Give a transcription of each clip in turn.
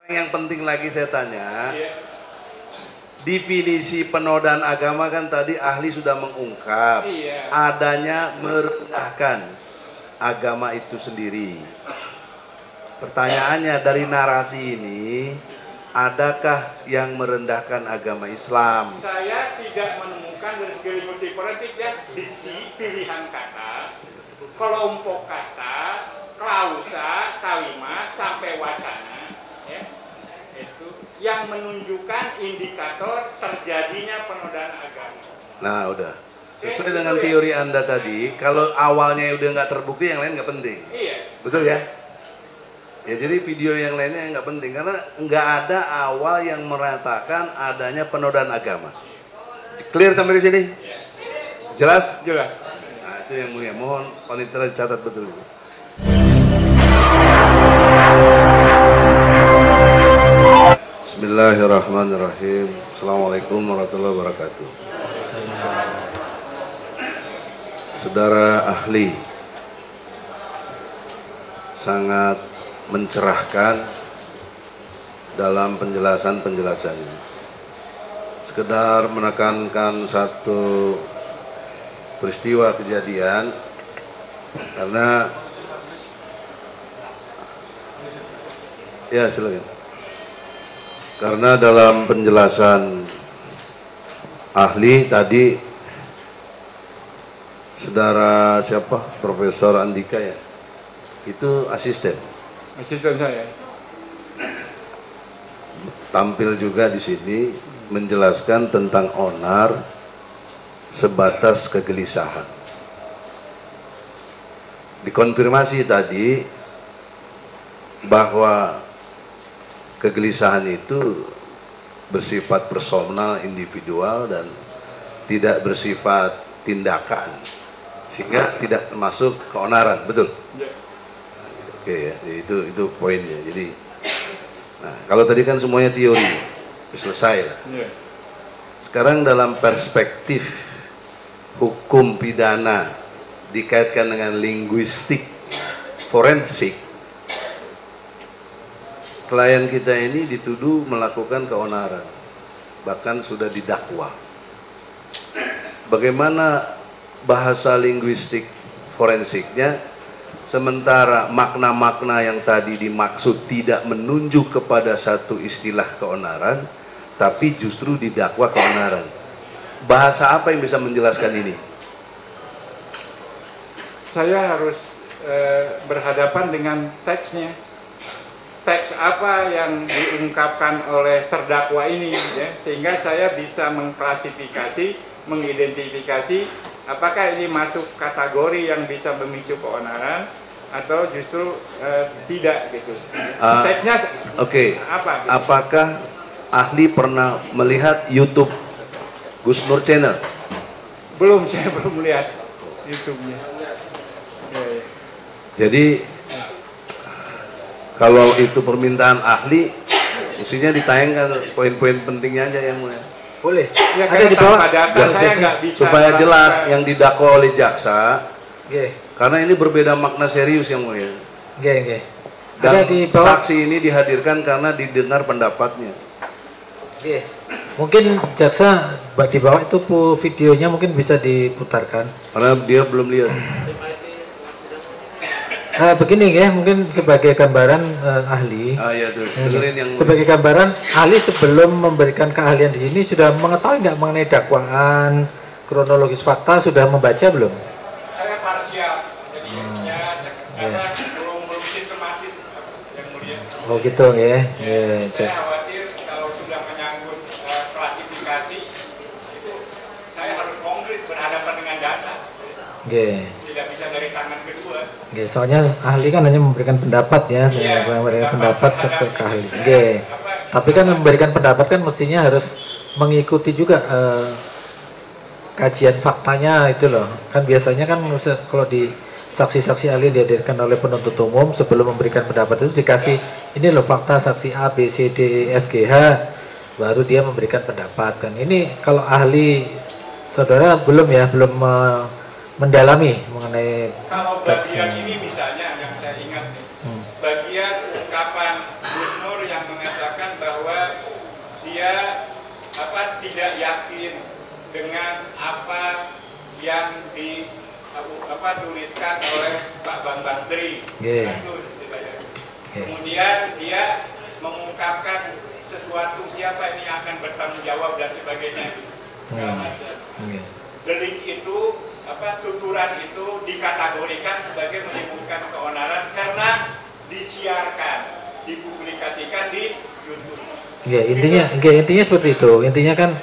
Yang penting lagi saya tanya, definisi penodaan agama kan tadi ahli sudah mengungkap adanya merendahkan agama itu sendiri. Pertanyaannya dari narasi ini, adakah yang merendahkan agama Islam? Saya tidak menemukan dari segi linguistik forensik ya, diksi, pilihan kata, kelompok kata, klausa, kalimat, sampai wacana, ya, itu yang menunjukkan indikator terjadinya penodaan agama. Nah, udah. Sesuai dengan teori Anda tadi, kalau awalnya udah nggak terbukti, yang lain nggak penting. Iya. Betul ya? Ya, jadi video yang lainnya nggak penting karena nggak ada awal yang meratakan adanya penodaan agama. Clear sampai di sini? Jelas? Jelas. Nah, itu yang mulia. Mohon panitia catat betul. Bismillahirrahmanirrahim. Assalamualaikum warahmatullahi wabarakatuh. Saudara ahli sangat mencerahkan dalam penjelasannya. Sekedar menekankan satu peristiwa kejadian, karena ya silakan. Karena dalam penjelasan ahli tadi, saudara siapa? Profesor Andika ya? Itu asisten saya. Tampil juga di sini menjelaskan tentang onar sebatas kegelisahan. Dikonfirmasi tadi bahwa kegelisahan itu bersifat personal, individual, dan tidak bersifat tindakan, sehingga tidak termasuk keonaran, betul? Oke ya, itu poinnya. Jadi, nah kalau tadi kan semuanya teori, selesai lah. Sekarang dalam perspektif hukum pidana dikaitkan dengan linguistik forensik, klien kita ini dituduh melakukan keonaran, bahkan sudah didakwa. Bagaimana bahasa linguistik forensiknya? Sementara makna-makna yang tadi dimaksud tidak menunjuk kepada satu istilah keonaran, tapi justru didakwa keonaran. Bahasa apa yang bisa menjelaskan ini? Saya harus berhadapan dengan teksnya. Teks apa yang diungkapkan oleh terdakwa ini, ya, sehingga saya bisa mengklasifikasi, mengidentifikasi apakah ini masuk kategori yang bisa memicu keonaran atau justru tidak gitu. Teksnya apa? Gitu? Apakah ahli pernah melihat YouTube Gus Nur Channel? Belum, saya belum melihat YouTube-nya. Jadi kalau itu permintaan ahli, mestinya ditayangkan poin-poin pentingnya aja yang mulia. Boleh. Ya, ada di bawah data saya nggak bisa supaya jelas yang didakwa oleh jaksa. Karena ini berbeda makna serius yang mulia. Dan ada di bawah. Saksi ini dihadirkan karena didengar pendapatnya. Mungkin jaksa di bawah itu videonya mungkin bisa diputarkan. Karena dia belum lihat. Begini ya, mungkin sebagai gambaran ahli. Sebagai gambaran ahli sebelum memberikan keahlian di sini sudah mengetahui nggak mengenai dakwaan, kronologis fakta, sudah membaca belum? Saya parsial, jadi belum sistematis yang mulia. Oh gitu ya. Saya khawatir kalau sudah menyangkut klasifikasi itu saya harus konkret berhadapan dengan data. Tidak bisa dari tangan kedua. Soalnya ahli kan hanya memberikan pendapat ya, memberikan pendapat sampai ke ahli. Tapi kan memberikan pendapat kan mestinya harus mengikuti juga kajian faktanya itu loh. Kan biasanya kan kalau di saksi-saksi ahli dihadirkan oleh penuntut umum sebelum memberikan pendapat itu dikasih ini loh fakta saksi A, B, C, D, E, F, G, H, baru dia memberikan pendapat kan. Ini kalau ahli saudara belum mendalami mengenai kalau bagian ini misalnya yang saya ingat nih, bagian ungkapan Gus Nur yang mengatakan mengatakan bahwa dia tidak yakin dengan apa yang tuliskan oleh Pak Bambang Tri. Kemudian dia mengungkapkan sesuatu, siapa ini akan bertanggung jawab dan sebagainya. Delik itu, tuturan itu dikategorikan sebagai menimbulkan keonaran karena disiarkan, dipublikasikan di YouTube. Intinya seperti itu. Intinya kan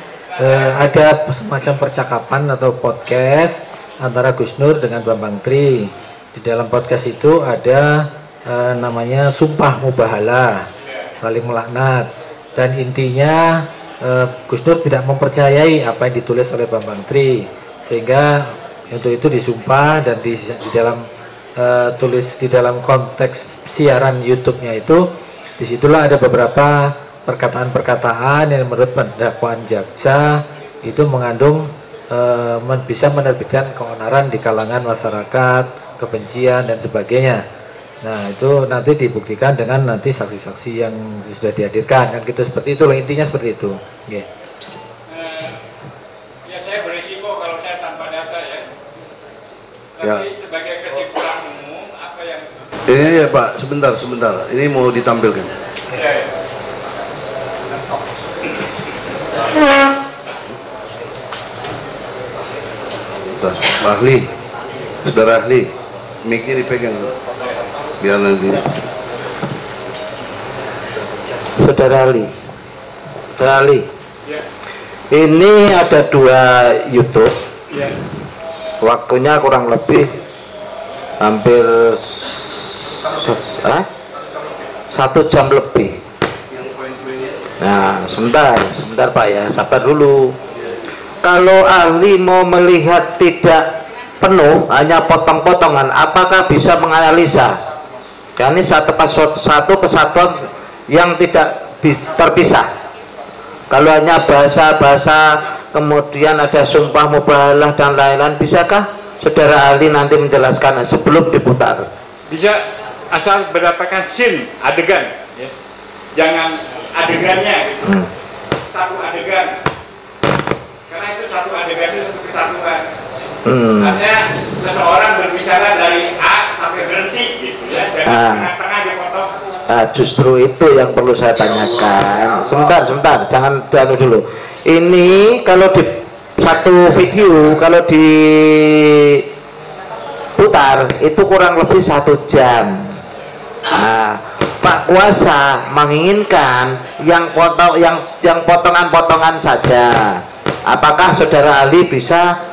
ada semacam percakapan atau podcast antara Gus Nur dengan Bambang Tri. Di dalam podcast itu ada namanya sumpah mubahalah, saling melaknat, dan intinya Gus Nur tidak mempercayai apa yang ditulis oleh Bambang Tri, sehingga untuk itu disumpah, dan di dalam tulis di dalam konteks siaran YouTube-nya itu, disitulah ada beberapa perkataan-perkataan yang menurut pendakwaan jaksa itu mengandung bisa menerbitkan keonaran di kalangan masyarakat, kebencian dan sebagainya. Nah, itu nanti dibuktikan dengan nanti saksi-saksi yang sudah dihadirkan, kan gitu, seperti itu, intinya seperti itu. Ya, saya berisiko kalau saya tanpa data ya. Tapi sebagai kesimpulan umum apa yang ini ya Pak, sebentar, ini mau ditampilkan. Ahli, saudara ahli, mic-nya dipegang biar nanti. Saudara ahli, ini ada 2 YouTube, waktunya kurang lebih hampir 1 jam lebih. Nah, sebentar Pak ya, sabar dulu. Kalau ahli mau melihat tidak penuh, hanya potong-potongan, apakah bisa menganalisa? Ini satu kesatuan yang tidak terpisah. Kalau hanya bahasa-bahasa, kemudian ada sumpah mubahalah dan lain-lain, bisakah saudara ahli nanti menjelaskan sebelum diputar? Bisa, asal berdasarkan scene, adegan ya. Jangan adegannya gitu. Satu adegan, karena itu satu adegan itu satu kesatuan. Artinya seseorang berbicara dari A sampai berhenti gitu ya, jangan tengah-tengah dipotong. Justru itu yang perlu saya tanyakan. Sebentar, jangan dulu. Ini kalau di satu video, kalau diputar itu kurang lebih 1 jam. Nah, Pak Kuasa menginginkan yang potongan-potongan saja. Apakah saudara ahli bisa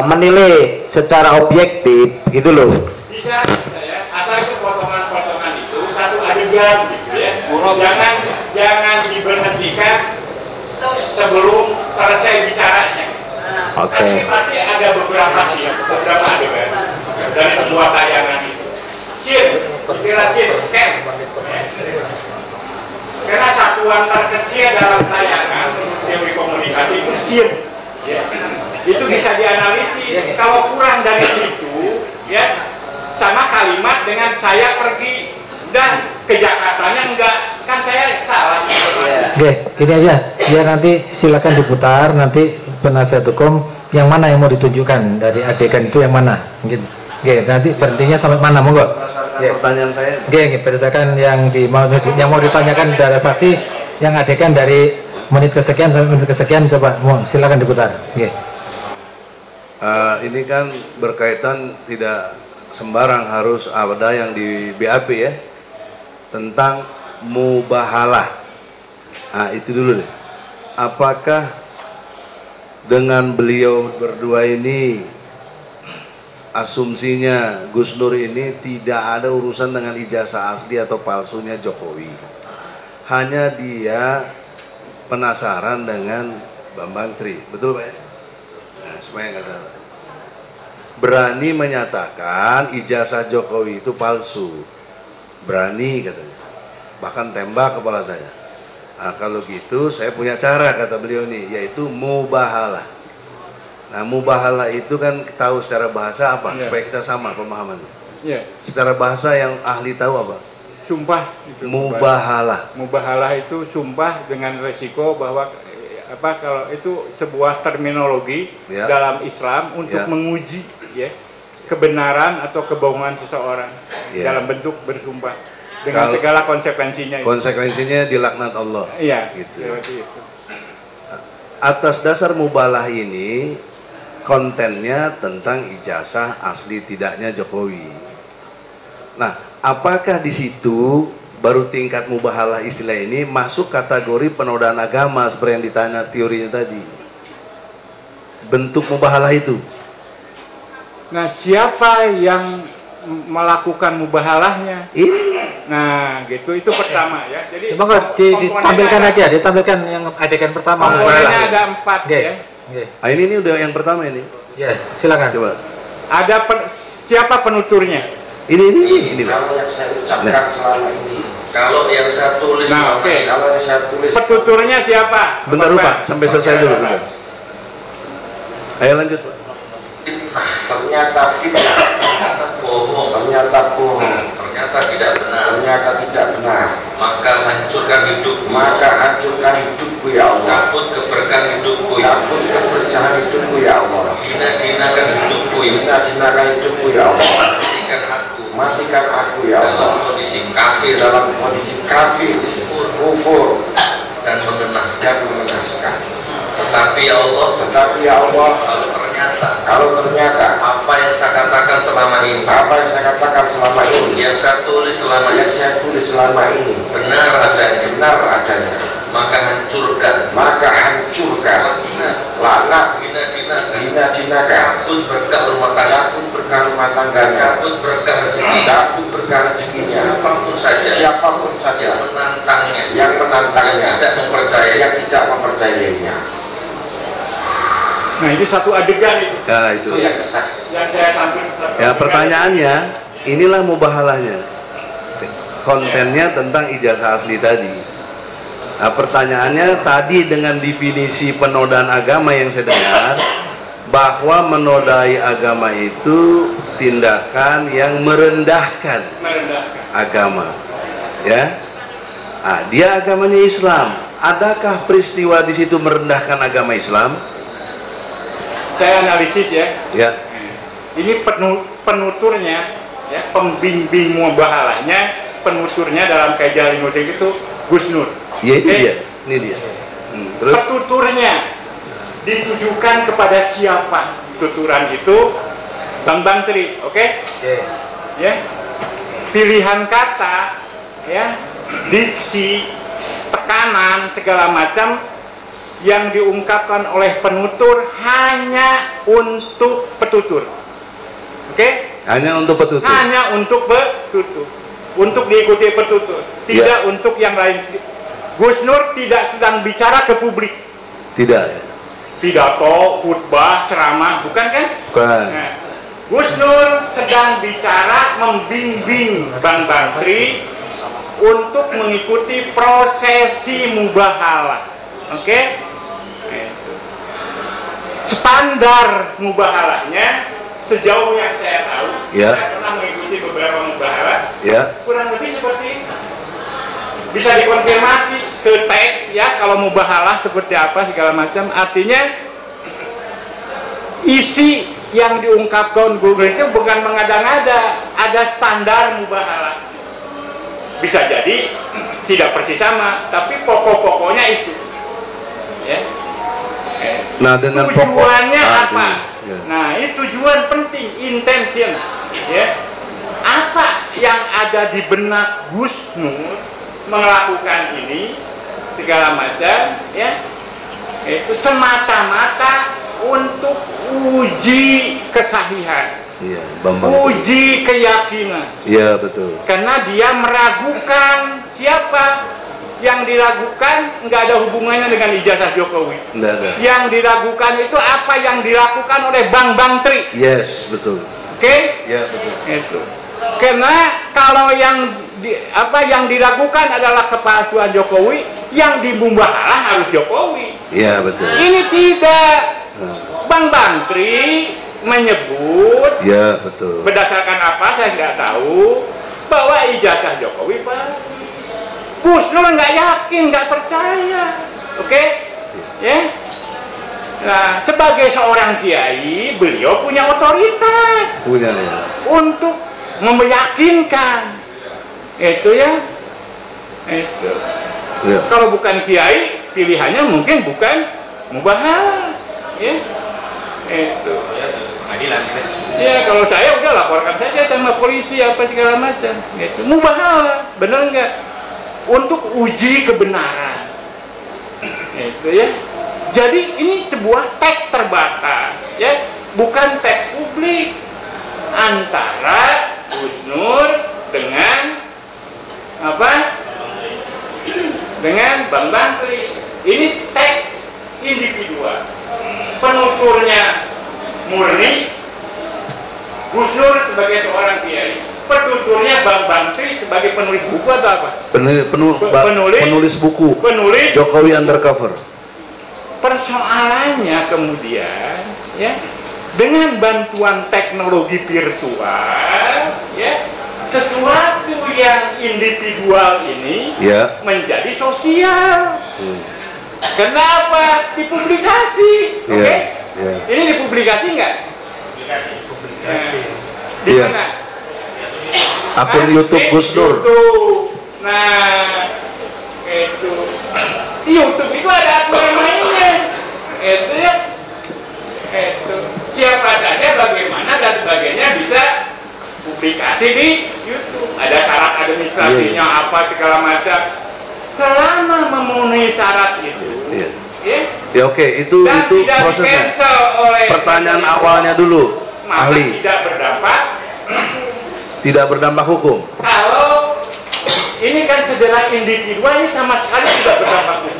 menilai secara objektif gitu loh? Bisa ya, asal itu potongan-potongan itu satu adegan gitu ya. Jangan diberhentikan sebelum selesai bicaranya. Oke. Pasti ada beberapa adegan dari semua tayangan itu. Istilah scan. Karena satuan terkecil dalam tayangan teori komunikasi itu scene. Ya. Itu bisa dianalisis. Kalau kurang dari situ, ya, sama kalimat dengan saya pergi dan ke Jakartanya enggak, kan saya salah. Oke, gini aja, ya nanti silakan diputar, nanti penasihat hukum yang mana yang mau ditunjukkan dari adegan itu yang mana, gitu. Oke, nanti berhentinya sampai mana, monggo. Pertanyaan saya. Oke, berdasarkan yang mau ditanyakan dari saksi, yang adegan dari menit kesekian sampai menit kesekian, coba silakan diputar. Oke. Ini kan berkaitan tidak sembarang harus ada yang di BAP ya, tentang mubahalah. Nah, itu dulu deh. Apakah dengan beliau berdua ini, asumsinya Gus Nur ini tidak ada urusan dengan ijazah asli atau palsunya Jokowi, hanya dia penasaran dengan Bambang Tri, betul Pak ya? Nah, supaya nggak salah, berani menyatakan ijazah Jokowi itu palsu, berani katanya, bahkan tembak kepala saya. Nah, kalau gitu saya punya cara, kata beliau nih, yaitu mubahalah. Nah, mubahalah itu kan tahu secara bahasa apa? Supaya kita sama pemahamannya. Secara bahasa yang ahli tahu apa? sumpah itu. Mubahalah. Mubahalah itu sumpah dengan resiko bahwa kalau itu sebuah terminologi Ya. dalam Islam untuk Ya. menguji ya kebenaran atau kebohongan seseorang Ya. dalam bentuk bersumpah dengan Kalau- segala konsekuensinya itu. Konsekuensinya dilaknat Allah. Iya, Gitu. seperti itu. Atas dasar mubalah ini kontennya tentang ijazah asli tidaknya Jokowi. Nah, apakah di situ baru tingkat mubahalah istilah ini masuk kategori penodaan agama seperti yang ditanya teorinya tadi? Bentuk mubahalah itu. Nah, siapa yang melakukan mubahalahnya? Ini Nah, gitu itu pertama ya. Jadi Coba nggak ditampilkan aja, ditampilkan yang adegan pertama. komponennya ada 4 Oke. ya. Oke. ini udah yang pertama ini. Ya, silakan. Coba. Ada siapa penuturnya? Ini. Kalau yang saya ucapkan selama ini, Kalau yang saya tulis Nah, selama oke. ini, kalau yang saya tulis, Petuturnya siapa? Bentar dulu, Pak, sampai selesai dulu. Pak. Bentar. Ayo lanjut, Pak. ternyata fitnah, ternyata bohong, ternyata bohong, ternyata tidak benar, ternyata tidak benar, maka hancurkan hidupku, maka hancurkan hidupku ya Allah, cabut keberkahan hidupku, cabut keberkahan hidupku ya Allah, hina-hinakan hidupku, hina-hinakan hidupku ya Allah, matikan aku matikan aku ya dalam Allah, kondisi kafir dalam kondisi kafir, kufur, dan mengenaskan. dan mengenaskan. Tetapi ya Allah, kalau ternyata apa yang saya katakan selama ini, Apa yang saya katakan selama ini, yang saya tulis selama yang ini saya tulis selama ini benar adanya, benar adanya, maka hancurkan, laknat, laknat, hina-hinakan, hina-hinakan, cabut berkah rumah tangga, cabut berkah rumah tangganya, cabut berkah rezeki, cabut berkah rezekinya, siapapun saja siapapun yang saja menantangnya, yang menantangnya, yang tidak mempercayai, yang tidak mempercayainya. Nah, itu satu adegan itu Ya, Itu itu. yang kesaksian. yang saya tampilkan. Ya, pertanyaannya, inilah mubahalahnya. Kontennya tentang ijazah asli tadi. Nah, pertanyaannya tadi dengan definisi penodaan agama yang saya dengar, bahwa menodai agama itu tindakan yang merendahkan agama. Ya. Nah, dia agamanya Islam. Adakah peristiwa di situ merendahkan agama Islam? Saya analisis ya. Ya. Ini penuturnya, ya, pembimbing mubahalahnya, penuturnya dalam kajian linguistik itu Gus Nur. Ya, itu Oke? dia. Ini dia. Terus Petuturnya ditujukan kepada siapa? Tuturan itu Bang Tri, oke? Oke. Ya. Pilihan kata, ya, diksi, tekanan segala macam yang diungkapkan oleh penutur hanya untuk petutur. Oke? hanya untuk petutur. Hanya untuk petutur. Untuk diikuti petutur, tidak untuk yang lain. Gus Nur tidak sedang bicara ke publik. Tidak ya. Pidato, khutbah, ceramah, bukan kan? Bukan. Nah, Gus Nur sedang bicara membimbing Bang Tri untuk mengikuti prosesi mubahalah. Oke? Standar mubahalahnya sejauh yang saya tahu, Ya. saya pernah mengikuti beberapa mubahalah, Ya. kurang lebih seperti itu. Bisa dikonfirmasi ke teks ya kalau mubahalah seperti apa segala macam. Artinya isi yang diungkapkan Google itu bukan mengada-ngada, ada standar mubahalah. Bisa jadi tidak persis sama, tapi pokok-pokoknya itu. Ya. Nah, dengan Tujuannya pokok- apa? Ya. Nah, ini tujuan penting, intention. Ya. Apa yang ada di benak Gus Nur melakukan ini segala macam, ya, itu semata-mata untuk uji kesahihan, Iya, Bambang. uji keyakinan. Iya, betul. Karena dia meragukan siapa yang diragukan, nggak ada hubungannya dengan ijazah Jokowi. Enggak ada. Yang diragukan itu apa yang dilakukan oleh Bang Tri, Yes, betul. oke? Ya, betul. Itu. Karena kalau yang yang diragukan adalah kepalsuan Jokowi, yang dimubahalah harus Jokowi. Iya, betul. Ini tidak. Nah, Bang Tri menyebut ya, betul. berdasarkan apa saya nggak tahu. bawa ijazah Jokowi palsu. Gus Nur nggak yakin, nggak percaya, oke? Ya. Nah, sebagai seorang kiai, beliau punya otoritas Punya ya. untuk meyakinkan, itu ya. Itu. Ya. Kalau bukan kiai, pilihannya mungkin bukan mubahalah, ya. Itu. Ya, kalau saya udah laporkan saja sama polisi apa segala macam. Itu mubahalah, bener nggak? Untuk uji kebenaran. Itu ya. Jadi ini sebuah teks terbatas, ya, bukan teks publik antara Gus Nur dengan apa? Dengan Bang Bantri. Ini teks individual. Penuturnya murni Gus Nur sebagai seorang kiai. Penuturnya Bang Bantri sebagai penulis buku atau apa? Penulis buku. Penulis Jokowi Undercover. Persoalannya kemudian, ya, dengan bantuan teknologi virtual, ya, sesuatu yang individual ini Ya. menjadi sosial. Kenapa dipublikasi? Oke? Ya. Ini dipublikasi nggak? Publikasi. Di Iya. mana? Akun Hah? YouTube Di Gus Nur. YouTube. Nah, itu YouTube itu ada aturan mainnya. Itu ya. Itu siapa saja, bagaimana dan sebagainya bisa publikasi di YouTube. Ada syarat administrasinya apa segala macam. Selama memenuhi syarat itu, Iya. ya. Ya oke, itu Dan tidak prosesnya. di-cancel oleh Pertanyaan awalnya dulu, maka ahli. tidak berdampak. Tidak berdampak hukum. Kalau ini kan sedelah individual, ini sama sekali tidak berdampak hukum.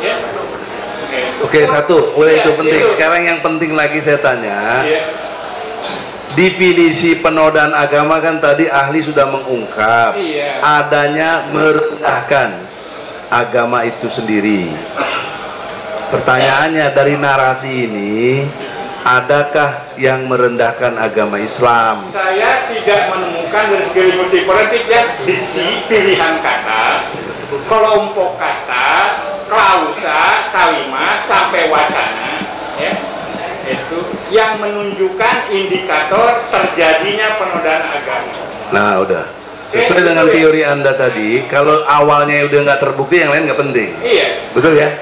Ya. Oke, satu, oleh itu Ya, penting. itu. Sekarang yang penting lagi saya tanya, Ya. definisi penodaan agama kan tadi ahli sudah mengungkap Iya. adanya merendahkan agama itu sendiri. Pertanyaannya, dari narasi ini, adakah yang merendahkan agama Islam? Saya tidak menemukan dari segi linguistik forensik ya, diksi, pilihan kata, kelompok kata, klausa, kalimat, sampai wacana, ya, itu yang menunjukkan indikator terjadinya penodaan agama. Nah, udah. Sesuai dengan teori Anda tadi, kalau awalnya udah nggak terbukti, yang lain nggak penting. Iya. Betul ya?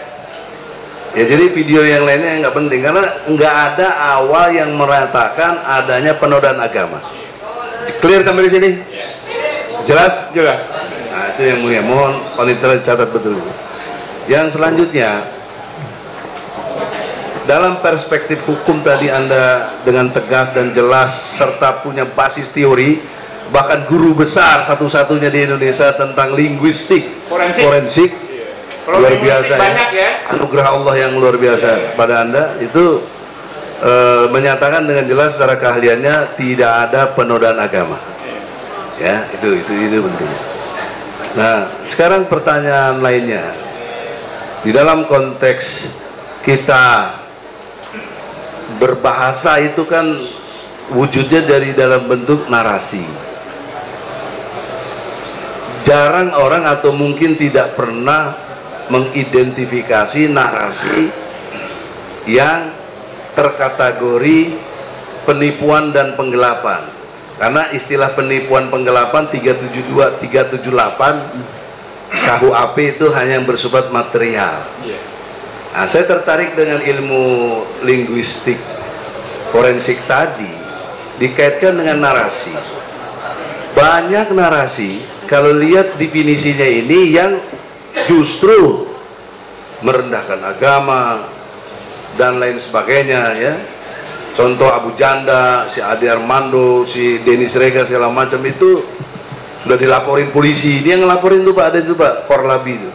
Ya, jadi video yang lainnya nggak penting karena nggak ada awal yang mengatakan adanya penodaan agama. Clear sampai di sini? Jelas? Jelas. Nah, itu yang mulia. Mohon panitia catat betul. Yang selanjutnya, dalam perspektif hukum tadi Anda dengan tegas dan jelas serta punya basis teori, bahkan guru besar satu-satunya di Indonesia tentang linguistik forensik. Kalau Luar linguistik biasa banyak ya. Anugerah Allah yang luar biasa pada Anda itu menyatakan dengan jelas secara keahliannya tidak ada penodaan agama. Ya, itu penting. Nah, sekarang pertanyaan lainnya. Di dalam konteks kita berbahasa itu kan wujudnya dari dalam bentuk narasi. Jarang orang atau mungkin tidak pernah mengidentifikasi narasi yang terkategori penipuan dan penggelapan. Karena istilah penipuan penggelapan 372, 378 KUHP itu hanya yang bersifat material. Nah, saya tertarik dengan ilmu linguistik forensik tadi dikaitkan dengan narasi. Banyak narasi kalau lihat definisinya ini yang justru merendahkan agama dan lain sebagainya ya. Contoh Abu Janda, si Ade Armando, si Dennis Rega segala macam itu sudah dilaporin polisi. Dia ngelaporin tuh Pak, ada itu Pak, Korlabi itu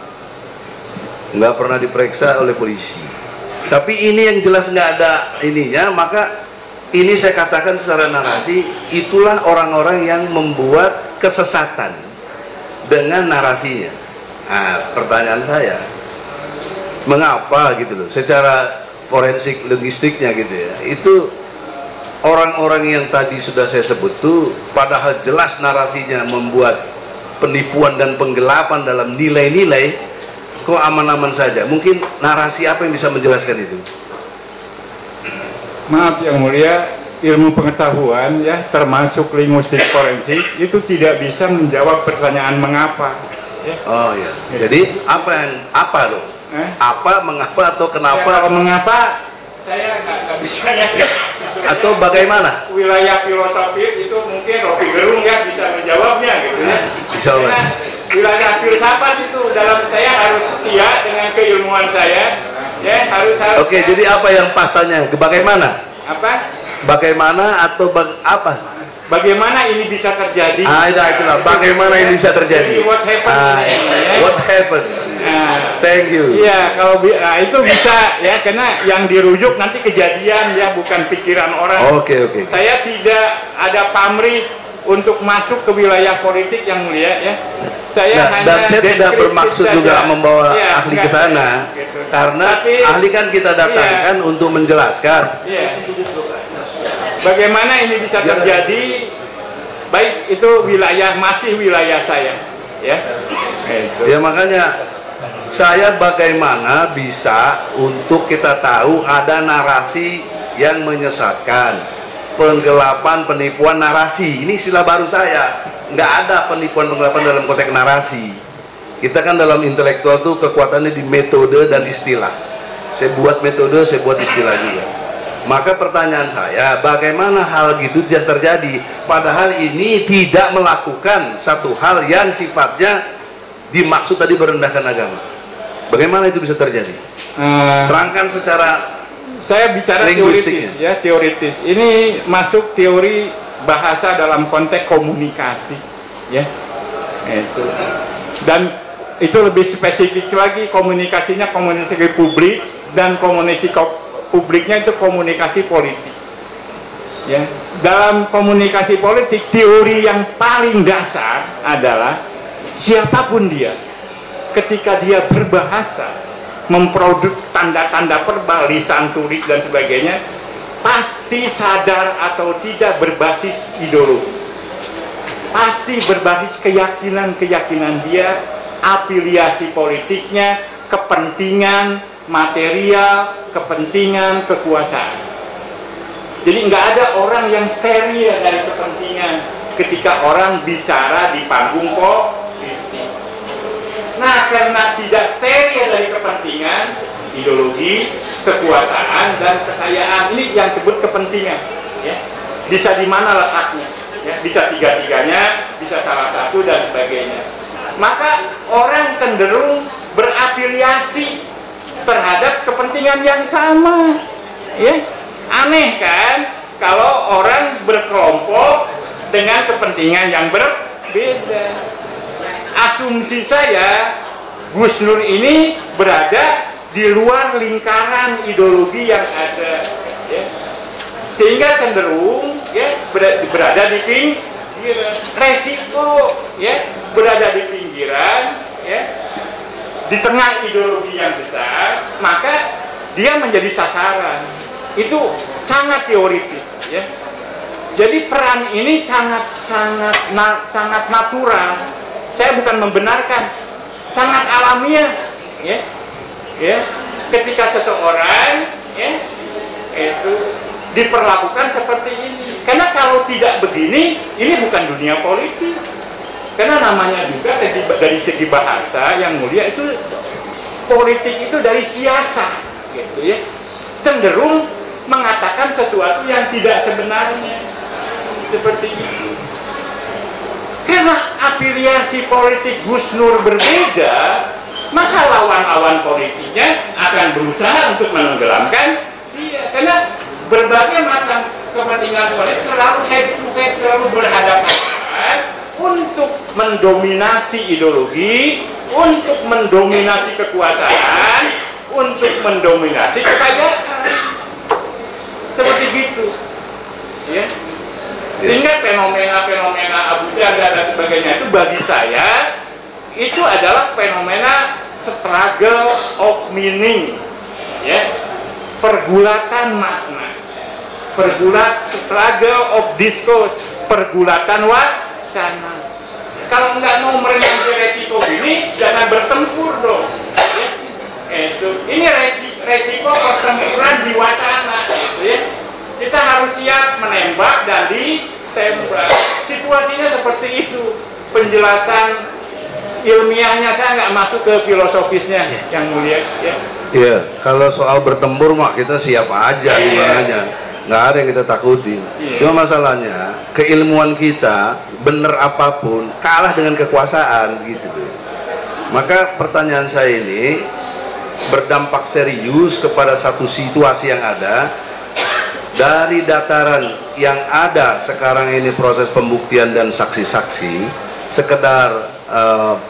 nggak pernah diperiksa oleh polisi. Tapi ini yang jelas nggak ada ininya, maka ini saya katakan secara narasi, itulah orang-orang yang membuat kesesatan dengan narasinya. Nah, pertanyaan saya, mengapa gitu loh, secara forensik linguistiknya gitu ya, itu orang-orang yang tadi sudah saya sebut tuh padahal jelas narasinya membuat penipuan dan penggelapan dalam nilai-nilai, kok aman-aman saja. Mungkin narasi apa yang bisa menjelaskan itu? Maaf Yang Mulia, ilmu pengetahuan ya termasuk linguistik forensik itu tidak bisa menjawab pertanyaan mengapa. Ya. Oh ya. Jadi apa loh? Apa, mengapa atau kenapa? Ya, kalau mengapa saya nggak bisa ya. Atau bagaimana? Wilayah filosofis itu mungkin Rocky Gerung ya bisa menjawabnya gitu ya. Insya Allah. Karena wilayah filsafat itu dalam saya harus setia dengan keilmuan saya. Ya harus. Oke, jadi apa yang pasalnya? Bagaimana? Apa? Bagaimana atau apa? Bagaimana ini bisa terjadi? Itulah. Bagaimana ini bisa terjadi? Jadi what happened? What happened? Thank you. Iya, kalau itu bisa ya, karena yang dirujuk nanti kejadian ya, bukan pikiran orang. Oke. Saya tidak ada pamrih untuk masuk ke wilayah politik Yang Mulia ya. Saya hanya dan saya tidak bermaksud saja. juga membawa Ya, ahli ke sana, gitu. karena Tapi, ahli kan kita datangkan untuk menjelaskan. Iya. Bagaimana ini bisa terjadi? Baik itu masih wilayah saya, ya. Ya makanya saya bagaimana bisa untuk kita tahu ada narasi yang menyesatkan, penggelapan, penipuan narasi. Ini istilah baru saya. Nggak ada penipuan penggelapan dalam konteks narasi. Kita kan dalam intelektual tuh kekuatannya di metode dan istilah. Saya buat metode, saya buat istilah juga. Maka pertanyaan saya, bagaimana hal gitu bisa terjadi? Padahal ini tidak melakukan satu hal yang sifatnya dimaksud tadi merendahkan agama. Bagaimana itu bisa terjadi? Terangkan secara saya bicara teoritis ya, teoritis. Ini masuk teori bahasa dalam konteks komunikasi ya. Itu. Dan itu lebih spesifik lagi, komunikasinya komunikasi publik dan komunikasi publiknya itu komunikasi politik. Ya, dalam komunikasi politik teori yang paling dasar adalah siapapun dia, ketika dia berbahasa, memproduk tanda-tanda verbal, lisan, tulis dan sebagainya, pasti sadar atau tidak berbasis ideologi, pasti berbasis keyakinan dia, afiliasi politiknya, kepentingan material, kepentingan, kekuasaan. Jadi nggak ada orang yang steril dari kepentingan ketika orang bicara di panggung politik. Nah, karena tidak steril dari kepentingan, ideologi, kekuasaan, dan kekayaan, ini yang disebut kepentingan. Ya. Bisa di mana letaknya? Ya. Bisa tiga-tiganya, bisa salah satu, dan sebagainya. Maka orang cenderung berafiliasi terhadap kepentingan yang sama, ya. Aneh kan kalau orang berkelompok dengan kepentingan yang berbeda. Asumsi saya, Gus Nur ini berada di luar lingkaran ideologi yang ada, ya. Sehingga cenderung ya berada di pinggiran. Resiko ya berada di pinggiran, ya, di tengah ideologi yang besar, maka dia menjadi sasaran. Itu sangat teoritis, ya. Jadi peran ini sangat natural. Saya bukan membenarkan, sangat alamiah, ya. Ketika seseorang, ya, itu diperlakukan seperti ini. Karena kalau tidak begini, ini bukan dunia politik. Karena namanya juga dari segi bahasa Yang Mulia itu politik itu dari siasat, gitu ya, cenderung mengatakan sesuatu yang tidak sebenarnya, seperti itu. Karena afiliasi politik Gus Nur berbeda, maka lawan-lawan politiknya akan berusaha untuk menenggelamkan dia. Karena berbagai macam kepentingan politik selalu head to head, selalu berhadapan untuk mendominasi ideologi, untuk mendominasi kekuasaan, untuk mendominasi kekayaan, seperti gitu, ya. Sehingga fenomena-fenomena Abu Janda dan sebagainya itu bagi saya itu adalah fenomena struggle of meaning, ya, pergulatan makna. struggle of discourse, pergulatan wacana. Kalau nggak mau merenungi resiko ini, jangan bertempur dong. Ini resiko pertempuran di wacana, gitu ya. Kita harus siap menembak dan ditembak. Situasinya seperti itu. Penjelasan ilmiahnya saya nggak masuk ke filosofisnya, yang mulia. Ya. Iya, kalau soal bertempur mah kita siap aja gimananya, nggak ada yang kita takutin. Cuma masalahnya keilmuan kita bener apapun kalah dengan kekuasaan gitu. Maka pertanyaan saya ini berdampak serius kepada satu situasi yang ada. Dari dataran yang ada sekarang ini proses pembuktian dan saksi-saksi, sekedar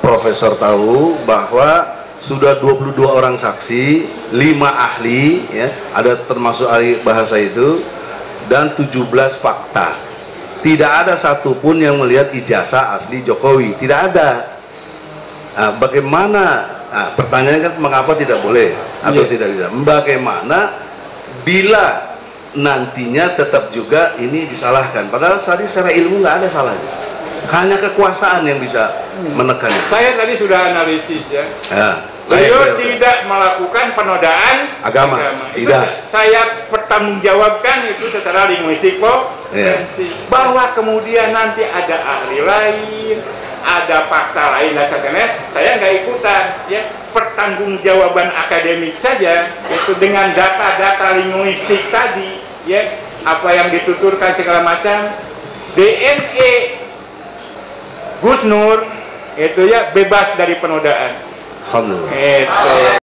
profesor tahu bahwa sudah 22 orang saksi, 5 ahli, ya, ada termasuk ahli bahasa itu, dan 17 fakta. Tidak ada satupun yang melihat ijazah asli Jokowi, tidak ada. Nah, bagaimana? Nah, pertanyaannya kan mengapa tidak boleh atau tidak bisa? Bagaimana bila nantinya tetap juga ini disalahkan? Padahal tadi secara ilmu nggak ada salahnya. Hanya kekuasaan yang bisa menekan. Saya tadi sudah analisis ya. Beliau tidak melakukan penodaan agama. Tidak. Saya pertanggungjawabkan itu secara linguistik forensik. Bahwa kemudian nanti ada ahli lain, ada fakta lain dan sebagainya, saya nggak ikutan. Ya, pertanggungjawaban akademik saja, itu dengan data-data linguistik tadi, ya, apa yang dituturkan segala macam, DNA Gus Nur itu ya bebas dari penodaan. Alhamdulillah.